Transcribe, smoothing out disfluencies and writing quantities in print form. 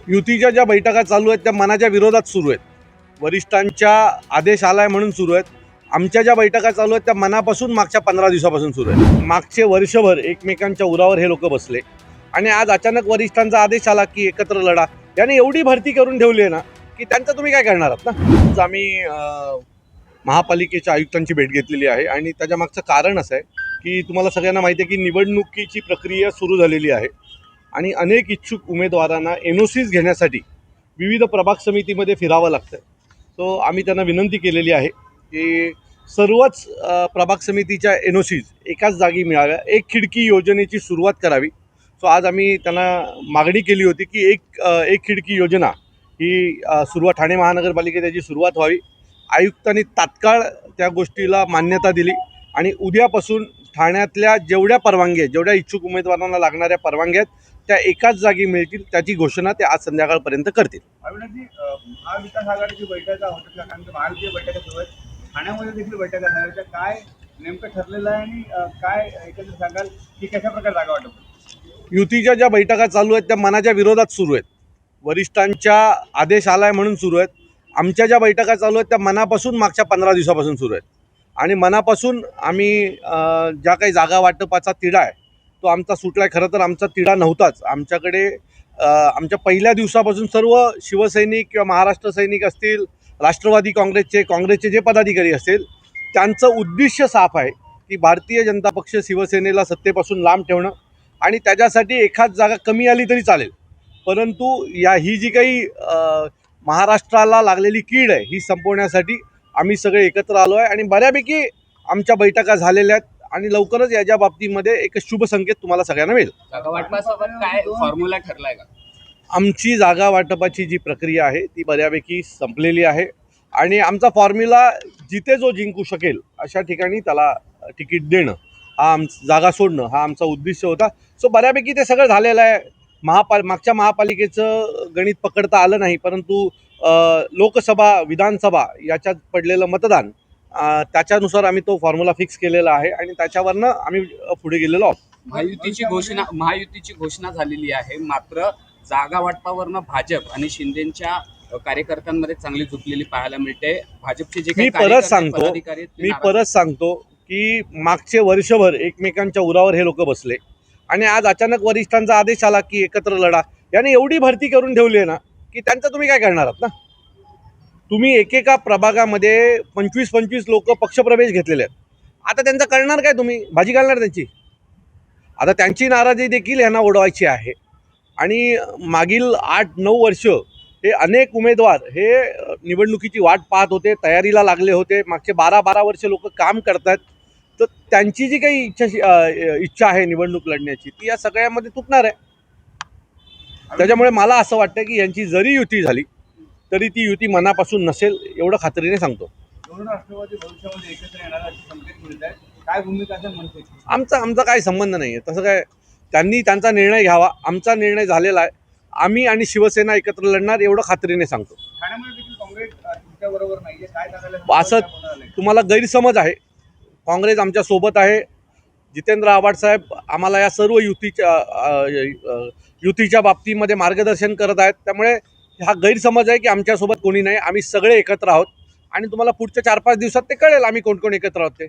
युतीच्या ज्या बैठका चालू आहेत त्या मनाच्या विरोधात सुरू आहेत. वरिष्ठांच्या आदेश आलाय म्हणून सुरू आहेत. आमच्या ज्या बैठका चालू आहेत त्या मनापासून मागच्या 15 दिवसापासून सुरू आहेत. मागचे वर्षभर एकमेकांच्या उरावर हे लोक बसले आणि आज अचानक वरिष्ठांचा आदेश आला की एकत्र लढा. याने एवढी भरती करून ठेवली आहे ना की त्यांचं तुम्ही काय करणार आहात ना. आज आम्ही महापालिकेच्या आयुक्तांची भेट घेतलेली आहे आणि त्याच्या मागचं कारण असं आहे की तुम्हाला सगळ्यांना माहिती आहे की निवडणुकीची प्रक्रिया सुरू झालेली आहे आणि अनेक इच्छुक उमेदवारांना NOCs घेण्यासाठी विविध प्रभाग समितीमध्ये फिरावं लागतं. सो आम्ही त्यांना विनंती केलेली आहे की सर्वच प्रभाग समितीच्या NOCs एकाच जागी मिळाव्या. एक खिडकी योजनेची सुरुवात करावी. सो आज आम्ही त्यांना मागणी केली होती की एक खिडकी योजना ही सुरुवात ठाणे महानगरपालिकेत त्याची सुरुवात व्हावी. आयुक्तांनी तात्काळ त्या गोष्टीला मान्यता दिली आणि उद्यापासून ठाण्यातल्या जेवढ्या परवानग्या आहेत, जेवढ्या इच्छुक उमेदवारांना लागणाऱ्या परवानग्या आहेत त्या एकाच जागी मिळतील. त्याची घोषणा ते आज संध्याकाळपर्यंत करतील. अविनाशजी, महाविकास आघाडीची बैठका होत कारण की महायुतीच्या बैठका सुरू आहेत. ठाण्यामध्ये देखील बैठका झाल्या, त्या काय नेमकं ठरलेलं आहे आणि काय एकंदर सांगाल की कशा प्रकारे जागा वाटप? युतीच्या ज्या बैठका चालू आहेत त्या मनाच्या विरोधात सुरू आहेत. वरिष्ठांच्या आदेश आलाय म्हणून सुरू आहेत. आमच्या ज्या बैठका चालू आहेत त्या मनापासून मागच्या 15 दिवसापासून सुरू आहेत आणि मनापासून आम्ही ज्या काही जागा वाटपाचा तिढा आहे तो आमचा सुटला आहे. खरं तर आमचा तिढा नव्हताच. आमच्याकडे आमच्या पहिल्या दिवसापासून सर्व शिवसैनिक किंवा महाराष्ट्र सैनिक असतील, राष्ट्रवादी काँग्रेसचे जे पदाधिकारी असतील, त्यांचं उद्दिष्ट साफ आहे की भारतीय जनता पक्ष शिवसेनेला सत्तेपासून लांब ठेवणं आणि त्याच्यासाठी एखाद जागा कमी आली तरी चालेल. परंतु ही जी काही महाराष्ट्राला लागलेली कीड आहे ही संपवण्यासाठी आम्ही सगळे एकत्र आलो आहे आणि बऱ्यापैकी आमच्या बैठका झालेल्या आहेत आणि लवकरच याच्या बाबतीमध्ये एक शुभ संकेत तुम्हाला सगळ्यांना मिळेल. जागा वाटपासोबत काय फॉर्म्युला ठरलाय का? आमची जागा वाटपाची जी प्रक्रिया आहे ती बऱ्यापैकी संपलेली आहे आणि आमचा फॉर्म्युला जिथे जो जिंकू शकेल अशा ठिकाणी त्याला तिकीट देणं हा जागा सोडणं हा आमचा उद्देश होता. सो बऱ्यापैकी ते सगळं झालेलं आहे. मागच्या महापालिकेचं गणित पकडता आलं नाही, परंतु लोकसभा विधानसभा याच्यात पडलेलं मतदान त्याच्यानुसार आम्ही तो फॉर्म्युला फिक्स केलेला आहे आणि त्याच्यावरनं आम्ही पुढे गेलेलो आहोत. महायुतीची घोषणा झालेली आहे, मात्र जागा वाटपावरनं भाजप आणि शिंदेच्या कार्यकर्त्यांमध्ये चांगली झुकलेली पाहायला मिळते. भाजपचे जे काही मी परत सांगतो की मागचे वर्षभर एकमेकांच्या उरावर हे लोक बसले आणि आज अचानक वरिष्ठांचा आदेश आला की एकत्र लढा. याने एवढी भरती करून ठेवली आहे ना की त्यांचं तुम्ही काय करणार आहात ना. तुम्ही एकेका प्रभागामध्ये 25-25 लोक पक्षप्रवेश घेतलेले आहेत. आता त्यांचं करणार काय? तुम्ही भाजी घालणार त्यांची? आता त्यांची नाराजी देखील यांना ओढवायची आहे आणि मागील 8-9 वर्ष हे अनेक उमेदवार हे निवडणुकीची वाट पाहत होते, तयारीला लागले होते. मागचे 12-12 वर्ष लोक काम करतात. तर त्यांची जी काही इच्छा आहे निवडणूक लढण्याची ती या सगळ्यामध्ये तुटणार आहे. त्याच्यामुळे मला असं वाटतं की यांची जरी युती झाली तरी ती युती मनापासून नसेल एवढं खात्रीने सांगतो. दोन राष्ट्रवादी भविष्यामध्ये एकत्र येणार असे संकेत मिळत आहेत. काय भूमिका असेल म्हणते? आमचा काही संबंध नाही आहे. तसं काय त्यांनी त्यांचा निर्णय घ्यावा. आमचा निर्णय झालेला आहे. आम्ही आणि शिवसेना एकत्र लढणार एवढं खात्रीने सांगतो. ठाण्यामध्ये देखील काँग्रेस तुमच्या बरोबर नाहीये, काय सांगायला? असं तुम्हाला गैरसमज आहे. काँग्रेस आमच्या सोबत आहे. जितेंद्र आव्हाड साहेब आम्हाला या सर्व युतीच्या बाबतीमध्ये मार्गदर्शन करत आहेत. त्यामुळे हा गैरसमज आहे की आमच्यासोबत कोणी नाही. आम्ही सगळे एकत्र आहोत आणि तुम्हाला पुढच्या 4-5 दिवसात ते कळेल आम्ही कोण कोण एकत्र आहोत ते.